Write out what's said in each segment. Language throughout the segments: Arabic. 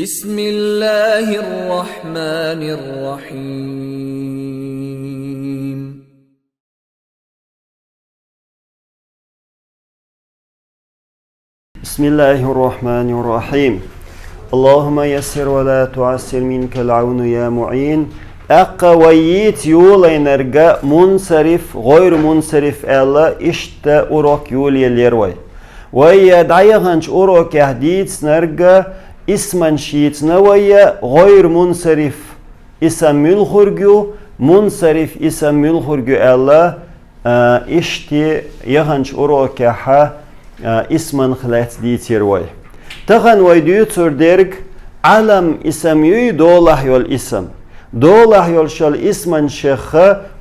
بسم الله الرحمن الرحيم. بسم الله الرحمن الرحيم. اللهم يسر ولا تعسر منك العون يا معين. أقويت يولينرغا منصرف غير منصرف الله إشتا أوروك يولي اليروي ويدعيغنش أوروك يهديت نرغا اسمن شيت نويا غير منصرف اسم ملخرجو منصرف اسم ملخرجو الله إشتي يغنش أوروك يها اسمن خلات ديتيروي تغن ويديوتر درج علم اسم يوي دوله يول اسم دوله يول شال اسمن شخ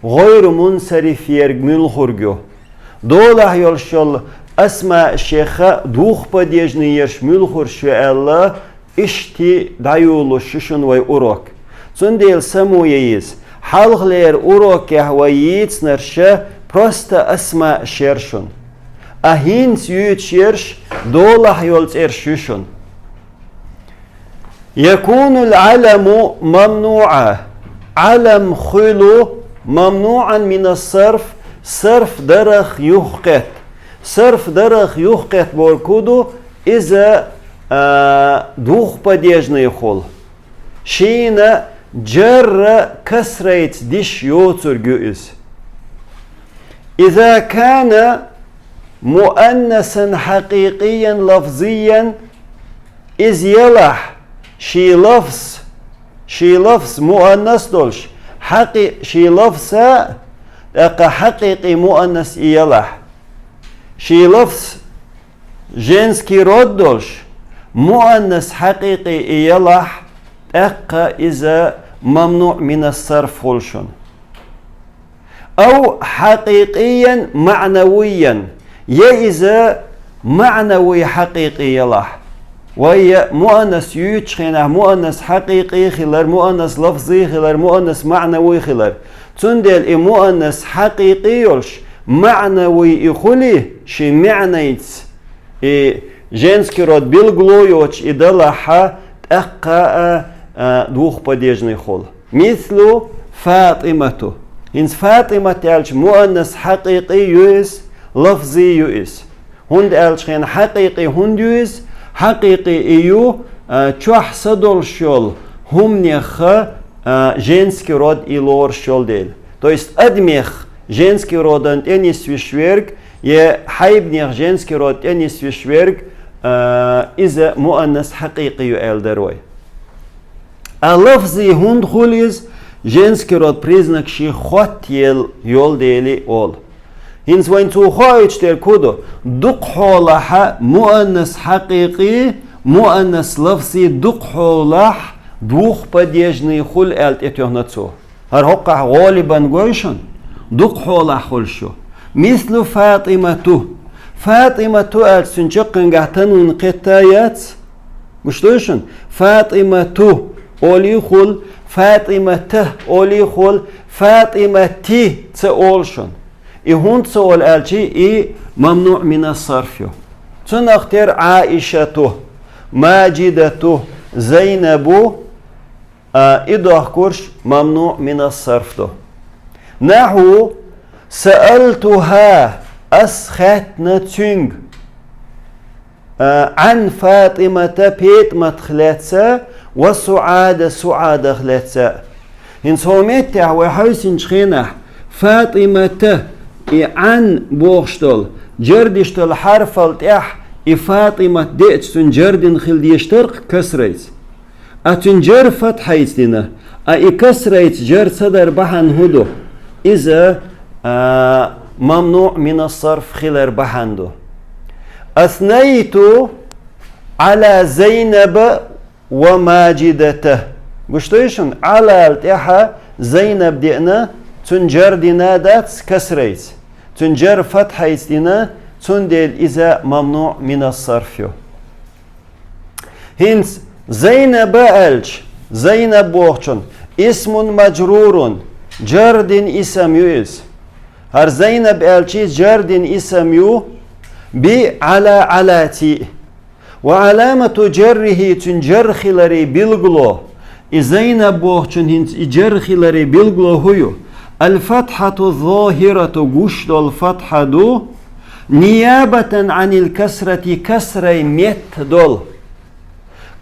غير منصرف يرج ملخرجو دوله يول شال اسماء شخ دوخ بديجني يرش ملخر شو الله إشتي دايولو ششن وي أوروك سنديل سموييز حلغلير أوروك يهوييت نرشه بروستا اسماء شيرشن أهين سيوت شيرش دوله يولز إرشوشن يكون العلم ممنوعا علم خلو ممنوعا من الصرف صرف درخ يحقت صرف درخ يحقت بوركودو إذا دوخ بديجني خل شينا جر كسريت ديش يوتر جوز إذا كان مؤنثا حقيقيا لفظيا إذ يلح شي لفظ مؤنث دولش شي لفظ حقيقي مؤنث يلح شي لفظ جنسكي رود دولش مؤنث حقيقي يلح إذا ممنوع من الصرف خلشن أو حقيقيا معنويا إذا معنوي حقيقي يلح وهي مؤنث يوتشخينه مؤنث حقيقي خلال مؤنث لفظي خلال مؤنث معنوي خلال تندل مؤنث حقيقي يلش معنوي يخلي شي معنيت женский род билглоёч и далаха تأقى دوخ بديجني خول مثل فاطمة إن فاطمة تالش مؤنث حقيقي يوز لفظي يوز هند ألشين حقيقي هند يوز حقيقي إيو تشوح صدول شول هم نخ женский род إلور شول ديل то есть أدمخ женский род أنت أنيس وشويرك يه حيبنيخ женский род أنيس وشويرك إذا مؤنث حقيقي يؤلدروي اللفظي هند خوليز женский род признак شي خط يول ديلي أول هنس وين توخايش تركودو دق حولها مؤنث حقيقي مؤنث لفظي دق حولح دوخ بديجني خل ألت اتيهنتسو هر حقا غالبا قويشن دق حولح خلشو مثل فاطمة فاطمة ألت سنشقن قهتنون قتايات مش دوشن فاطمة أولي خل فاطمة أولي خل فاطمة تي تأولشن هون سؤال ألشي ممنوع من الصرف تنختار عائشة ماجدة زينب إدوه كرش ممنوع من الصرف نحو سألتها أسختنا تنج عن فاطمة بيت مدخلتها وسعادة خلتها هنس هوميت تعوي حوسين شخينة فاطمة عن بوغشتل جردشتل حرف التح فاطمة ديت جردن خل يشترق كسريت أتنجر فتحيت لنا كسريت جر صدر بحن هدو إذا ممنوع من الصرف خلال بحندو أثنيت على زينب وماجدته قشتويشن على التحة زينب دينا تنجر دينا دات كسريت تنجر فتحيت دينا تندل إذا ممنوع من الصرف هنس زينب ألش زينب بوغشن اسم مجرور جردن اسم يوز هر زينب ألشي جردن اسم يو بي على علاتي وعلامة جره تن جرخلري بلغلو إزينا بوغ تن هنت جرخلري بلغلو هيو الفتحة الظاهرة قشد الفتحة دو نيابة عن الكسرة كسري ميت دول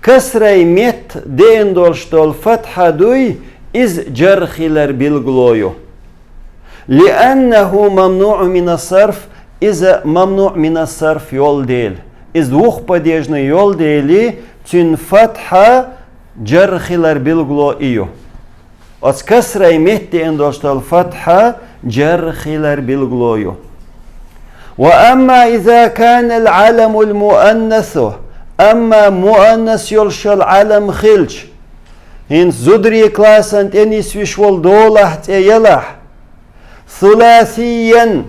كسري ميت دين دول شتول فتحة دوي إز جرخلر بلغلويو لأنه ممنوع من الصرف إذا ممنوع من الصرف يول ديل إز وخ بديجنا يول ديلي تن فتحة جرخلر بلغلو إيو أس كسري ميت دين دول شتول فتحة جرخلر بلغلويو وأما إذا كان العلم المؤنث أما مؤنث يلشل علم خلج هن زدري كلاسن تنس وشول دولة يلح ثلاثيا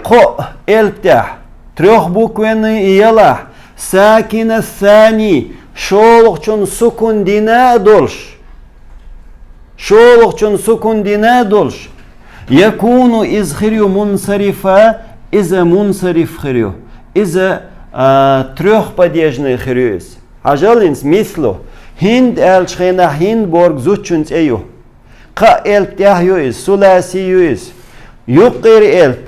قو البتاح تروح بوكوين يلح ساكن الثاني شولغچون سكون دينا دولش شولغچون سكون دينا دولش يكون إزخريو منصرفا إذا منصرف خريو إذا تروح بديجنا خريوس عجلينس مثله هند الشخينا هند بورغ زوتشونز ايو قا الب تاهيو إز سلاسي يوز يقير الب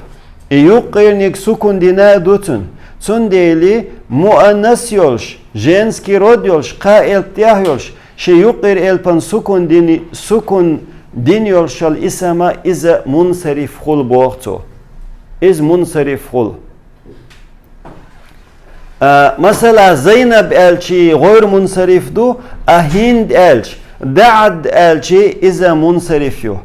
يقير نيك سكون دينا دوتن تون ديلي مؤنث يولش جنسكي رود يولش قا الب تاهيولش شي يقير البن سكون دين يولشال إسما إذا منصرف خل بوغتو إز منصرف خل مثلا زينب ألشي غير منصرف دو هند ألش دعد ألشي إذا منصرف يو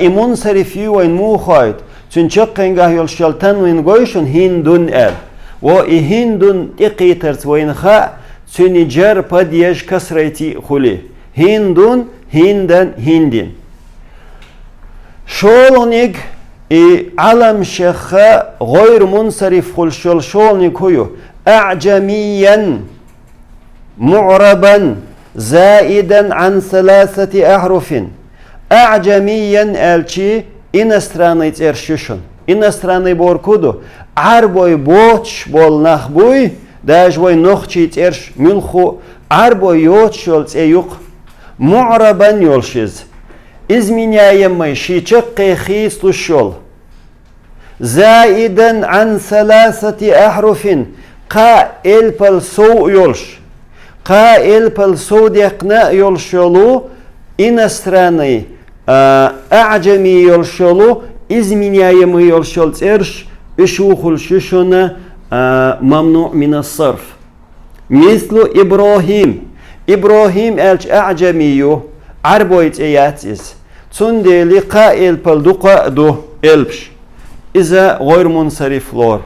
منصرف يو وين مو خايد تنشقنغا يلشال تنوين غويشن هندون أل و هندون إقيترت وين خا تنجر بديج كسريتي خلي هندون هندن هندين شولونيك علم شخا غير منصرف خل شولونيك هيو أعجميا معربا زائدا عن 3 أحرف أعجميا ألشي إنستراني ترششن إنستراني بوركودو عربوي بوتش بول نخبوي داجوي نخشي ترش ملخو عربوي يوتشول تيوق معربا يولشيز إزمينيا يمي شيشقي خيس تشول زائدا عن 3 أحرف قا البل سو يولش قا البل سو ديقنا يولشولو إنستراني أعجمي يولشولو إزمينيايمي يولشول ترش إشوخل ششونا ممنوع من الصرف مثل إبراهيم ألش أعجميو عربويت إياتيز تندلي قا البل دقا دو إلبش إذا غير منصرف لور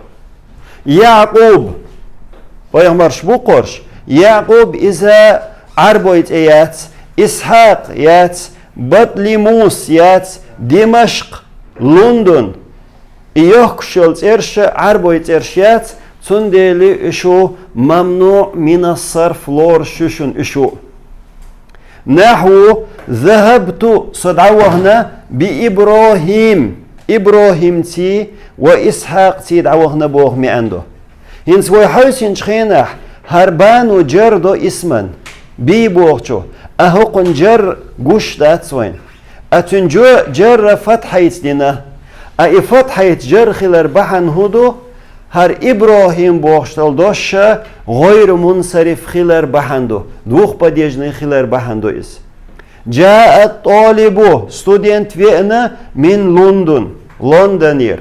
يعقوب ويغمرش بوقرش يعقوب إذا عربويت إيات إسحاق يات بطليموس يات دمشق لندن يوكشلت إرش عربويت إرشيات تندلي إشو ممنوع من الصرف لور شوشن إشو نحو ذهبت صدعوهنا بإبراهيم تي وإسحاق تي دعوهنا بوغ مي عنده هنس ويحوسين شخينح هربان وجردو اسمن بي بوغشو أهوقن جر قوش داتسوين أتنجو جر فتحيت دينا أي فتحيت جر خلر بحن هدو هر إبراهيم بوغشتل دوشا غير منصرف خلر بحندو دوخ بديجني خلر بحندو إس جاء الطالب ستودنت فينا من لندنير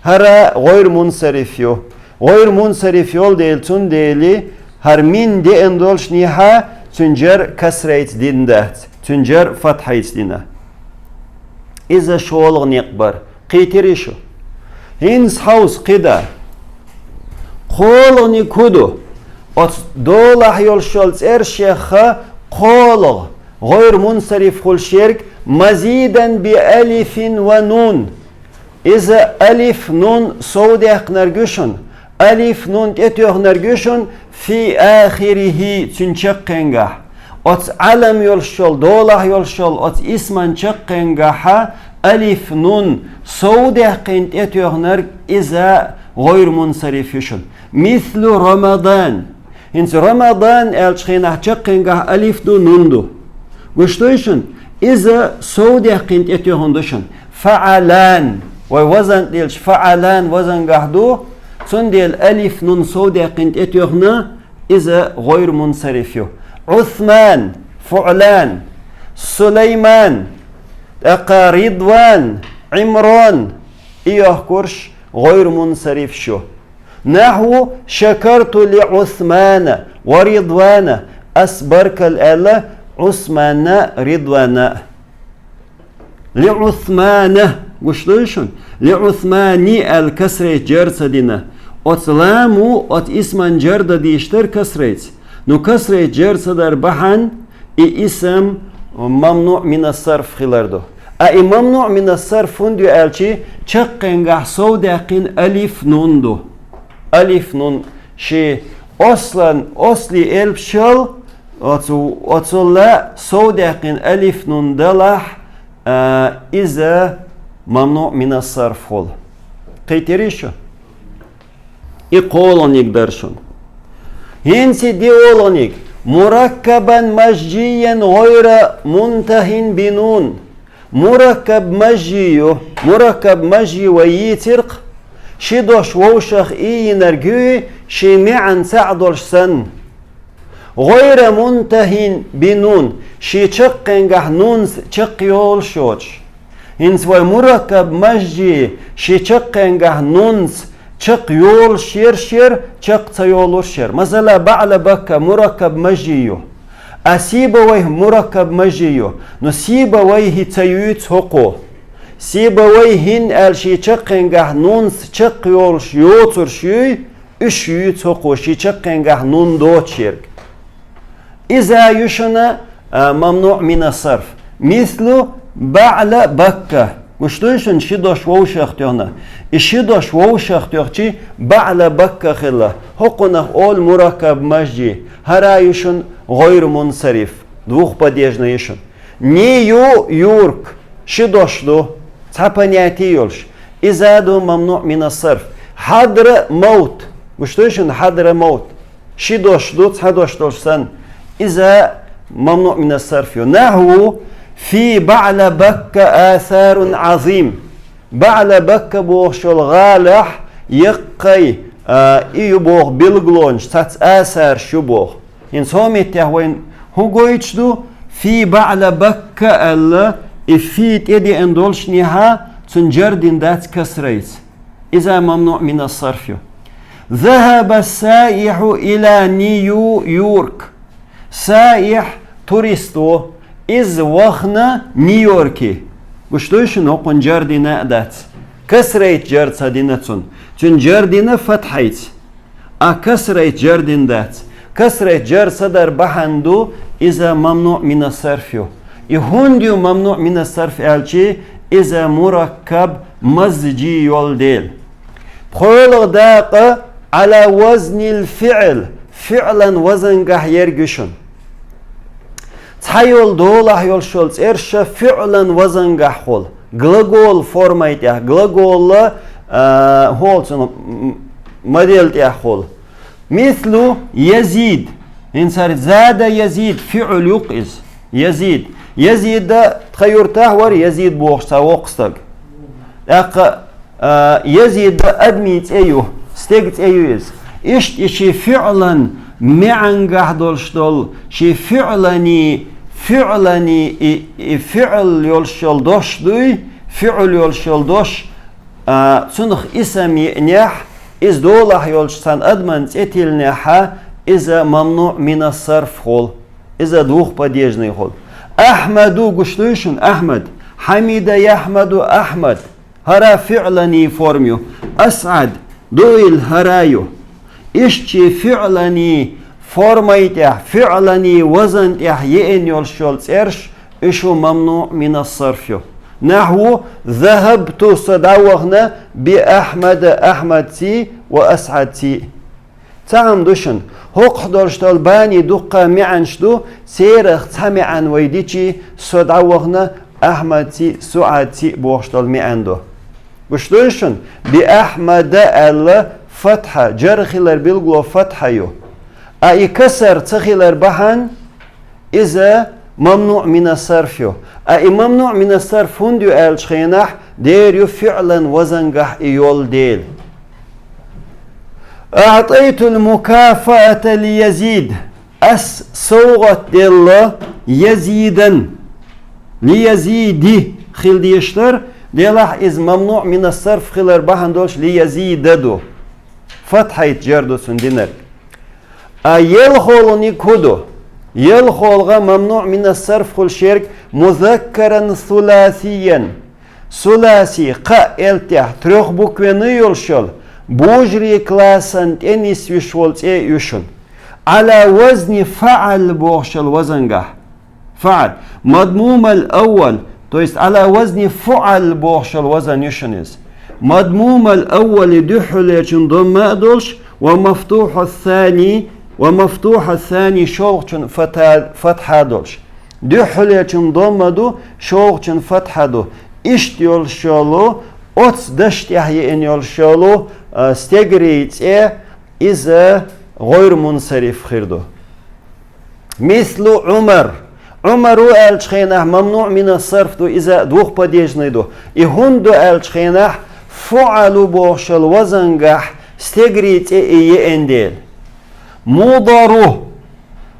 هرا غير منصرف يو غير منصرف يول ديل تون ديلي هر من دي اندولش نيها تنجر كسريت دين دهت تنجر فتحيت دينا إذا شولغ نيقبر قيتريشو هنس حوز قدا قولغني كودو ات دولح يول شولز ارشيخا قولغ غير منصرف خل شرك مزيدا بألف ونون إذا ألف نون صودق نرجشن ألف نون تتوه نرجشن في آخره تنشقنجا ات علم يلشل دولح يلشل ات اسمن شقنجا ألف نون صودق تتوه نرج إذا غير منصرف يشن مثل رمضان Hins Ramadan elçkhina çakkenga alif du nundu. Guştuyşun iza Saudiya qint etyohunduşun. Fa'alan ve vazan dilş fa'alan vazan gahdu son del alif nun Saudiya qint etyohna iza gayr munsarif yo. Uthman fu'lan Süleyman Ridvan İmran İyah kurş gayr munsarif şu. نحو شكرت لعثمان ورضوان أسبرك الآلة عثمان رضوان لعثمان قشتوشون لعثماني الكسرة جرسدنا أتلامو أت اسمان جرد ديشتر كسرة نو كسرة جرسدر بحن اسم ممنوع من الصرف خلاردو أي ممنوع من الصرف فندو ألشي چقنگه سوداقين ألف نوندو Alif nun asli elf şal atsulla sawdaqin alif nun dalah iza mamnu min as-sarf hol. Qaytirish. İqolonik dersun. Hinsi diolonik murakkaban majjiyan ghayra muntahin binun. Murakkab majji ve yitirq شدوش ووشخ نرجوي معا سعدوش سن غير منتهين بنون شي تشقنجح نون تشقيول شوش هنس مركب مجي شي تشقنجح نونس تشقيول شير تشقيول شير مثلا بعل بكا مركب مجيو أسيبويه مركب مجيو نسيبويه تيوت حقو Sibawayhin el şi çakengah nun çakıyor yotur şi üşü çoku şi çakengah nun doçirk. İza yuşuna mamnu min as-sarf. Mislu ba'la bakka. Guştuyşun şi doş vowşaq diyorna. İşi doş vowşaq diyorçi ba'la bakka khilla. Huquna ol murakkab majji. Hara yuşun gayr munsarif. Двух падежный yuşun. Ni yurk. Şi doşlu понятие يولش إذا دو ممنوع من الصرف حضر موت وشتوشن حضر موت شي دوش دوت حدوش دوشسن إذا ممنوع من الصرف نحو في بعل بك آثار عظيم بعل بك بوغ شو الغالح يقي يبوغ بالغلونش تات آثار شو بوغ ينسومي تهوين هو قويتشدو في بعل بك الله إفيت إدي أندولش نها تنجردين دات كسريت إذا ممنوع من الصرف ذهب السائح إلى نيويورك سائح توريستو إز وخنا نيويوركي وشتوش نقون جردنا دات كسريت جرد سادينتون تنجردنا فتحيت كسريت جردين دات كسريت جرد صدر بحندو إذا ممنوع من الصرف يهونديو ممنوع من الصرف elçi إذا مركب مزجي يول ديل بخولغ داقة على وزن الفعل فعلا وزن قح يرقشن تحيول دوله يول شولز إرشا فعلا وزن قح خول gлагол формайт يح gлагол هولسن مديلت يح خول مثل يزيد إنسان زاد يزيد فعل يقز يزيد يزيد ده تخير تهور يزيد بوخشتا وقستك يزيد ده أدميت أيوه ستيقت أيوه إشي فعلا معن قهدول شدول شي فعلاني فعل يولشل دوش دوي فعل يولشل دوش سنخ اسمي نح إز دولح يولشتان أدمنت اتلنحا إذا ممنوع من الصرف خول إذا دوخ بديجني خول أحمد قشتوشن أحمد حميد يحمد أحمد هرا فعلني فورميو أسعد دويل هرايو إشتي فعلني فورميته فعلني وزنته يئن يولشولز إرش إشو ممنوع من الصرف نحو ذهبت صداوغنا بأحمد أحمد سي وأسعد سي تعم دوشن هوق دورشتال باني دقة معن شدو سيرخ تمعن ويديشي صداوغنا أحمد سي سعد سي بوشتال معن دو بشتوشن بأحمد الله فتحة جرخيلر بيلغلو فتحة يو أي كسر تخيلر بحن إذا ممنوع من الصرف أي ممنوع من الصرف هندو ألشخينح دير فعلا وزنقح يول ديل أعطيت المكافأة ليزيد أس صوغت ديل يزيدا ليزيدي خيل ديشتر ديلح إز ممنوع من الصرف خيلر بحن دولش ليزيددو فتحة جردو سندينر يلخولني كودو يلخولغا ممنوع من الصرف خل شرك مذكرا ثلاثيا ثلاثي قا التح تروخ بوكويني يلشل بوجري كلاسن تنس يشول يشن على وزن فعل بوخشل وزنقه فعل مضموم الأول تو есть على وزن فعل بوخشل وزن يشنز مضموم الأول دحليشن ضم أدولش ومفتوح الثاني شوقشن فتحة دولش دحليشن ضم دو شوقشن فتحة دو إشت يلشلو أتس دشت يحيي إن يلشلو استجريت إذا غير منصرف خيردو مثل عمر الشخينه ممنوع من الصرف دو إذا دوخ بديجني دو إهندو الشخينه فعلوا بوشل وزنقح استجريت إنديل مضرو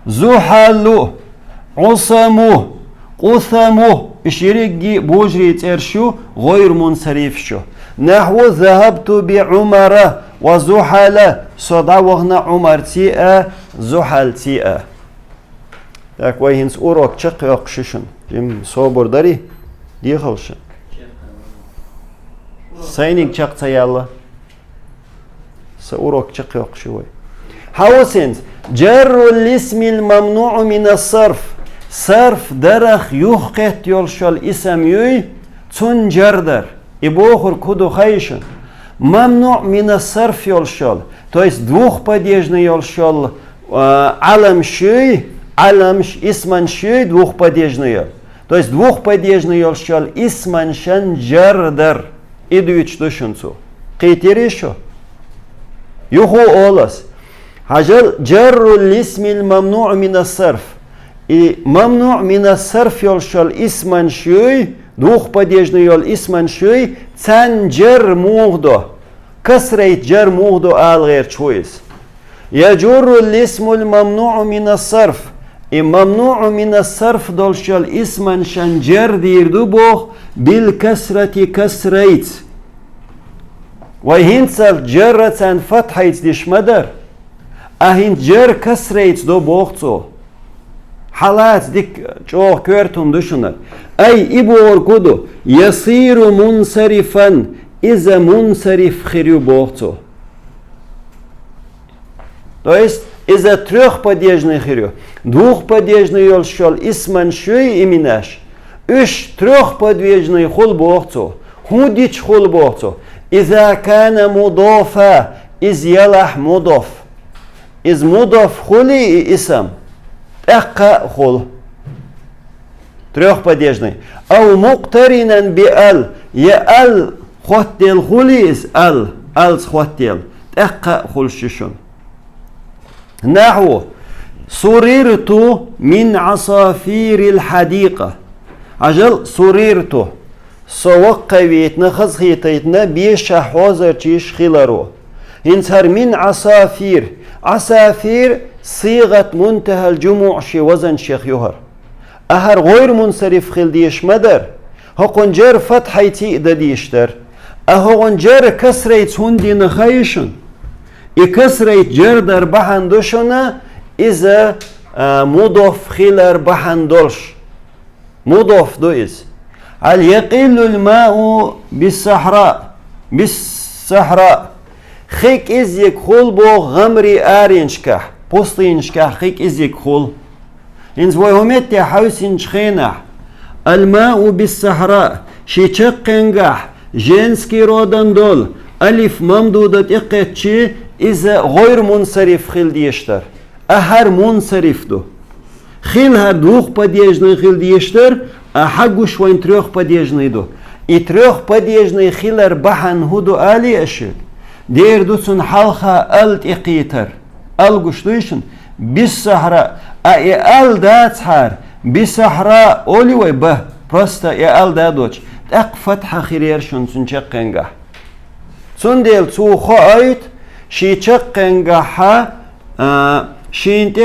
زحلو عصمو قثمو إشريقي بوجري ترشو غير منصرف شو نحو ذهبت بعمر وزحل صدع وغنا عمر تيئة زحل تيئة так вайхинс урок чак яқшишын жим собор дари дихалшын сайник чак цаялла са урок чак яқши вай حاوسنز جر الاسم الممنوع من الصرف صرف درخ يحقت يلشل اسم يوي تون جردر ибохур куду хайшын ممنوع من الصرف يلشل то есть двухпадежный يلشل علم شوي علمش اسمن شوي двухпадежный то есть двухпадежный يلشل اسمن شن جردر идуич душунцу قيتر еще يخو أولس حجر جر الاسم الممنوع من الصرف и ممنوع من الصرف يلشل اسمن شوي двухпадежный يل اسمن شوي цан جر مغدو كسريت جر مغدو آل غير شويس يجر الاسم الممنوع من الصرف и ممنوع من الصرف دولشل اسمن شن جر ديردو بوخ بالكسرة كسريت وهينسل جر цан فتحيت ديش مدر أهين جر كسريت دو بوخцо حالات ديك چوخ كورتون دشنر أي إبور كودو يصير منصرفا إذا منصرف خيريو بوخцо то есть إذا трехпадежный خيريو двухпадежный يلشل اسمن شوي إمинаш үш трехпадежный خل بوخцо худич خل بوخцо إذا كان مضافا إذ يلح مضاف إذ مضاف خلي اسم أقا خل трехпадежный أو مقترنا بأل يأل خطل خليس أل خطل أقا خل ششون نحو سررت من عصافير الحديقة عجل سررت سوقويتنا خزخيتنا بيش حوزر تيش خلارو ينصر من عصافير صيغة منتهى الجموع شي وزن شيخ يهر أهر غير منصرف خل ديش مدر هقون جر فتحيتي دا ديشتر أهقون جر كسريت هندي نخيشن كسريت جر در بحندوشنا إذا مضاف خلر بحندولش مضاف دو إز هل يقل الماء بالصحراء خيك إز يكخول بو غمري آرينشكح بوستينشكح خيك إز يكخول إنز ويهمت يحوسينش خينح الماء بالصحراء شيشقنجح جنسكي رودن دول ألف ممدودة إقتشي إذا غير منصرف خل ديشتر أهر منصرف دو خل هر دوخ падежный خل ديشتر أحقوش وين تريخ падежный دو и трех падежный خلر بحن هدو آلي أشد دير دوسن حلخا ألت إقيتر ألقوش دوشن بالصحراء ألدات حار بالصحراء أولي ويبه просто ألدادوش تق فتح خير شون سنشقنجا سندل تو خايت شي تشقنجا شينت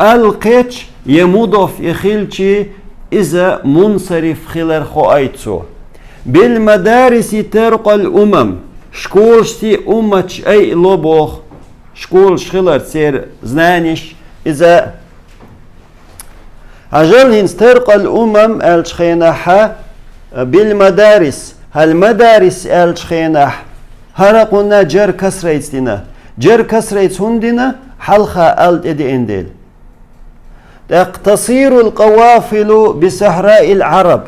القيتش يمضف يخيلشي إذا منصرف خلال خايتسو بالمدارس ترقى الأمم شكولشتي أمتش أي لوبوخ شكولش خلال سير زنانش إذا أجل ترقى الأمم الشخيناحة بالمدارس المدارس الشخيناح هرقنا جر كسريتنا جر كسريت هندنا حلقة ألت إدي إنديل تصير القوافل بصحراء العرب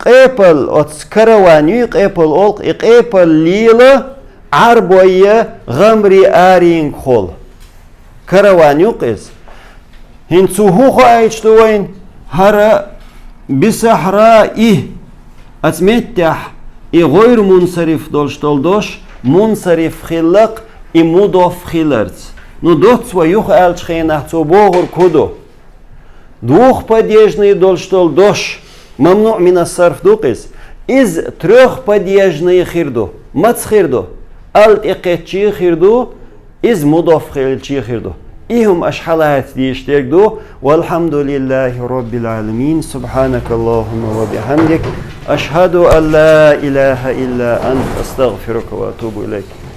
قيبل أتسكرواني قيبل أولق قيبل ليلة عربوية غمري آرين خول كرواني قيس هن سوهوخ أيشتوين هرا بصحراء أتمتح غير منصرف دولش منصرف خلق مضاف خلرت Ну доц своих алчхейнах цобогор кудо. Двух подъездный дольштол дош. Мамну мина сарф дукис. Из трех подъездный хирду. Мац хирду. Алт иqetчи хирду. Из мудоф хилчи хирду. إهم أشحالات ديشتركدو والحمد لله رب العالمين سبحانك اللهم وبحمدك أشهد أن لا إله إلا أنت أستغفرك وأتوب إليك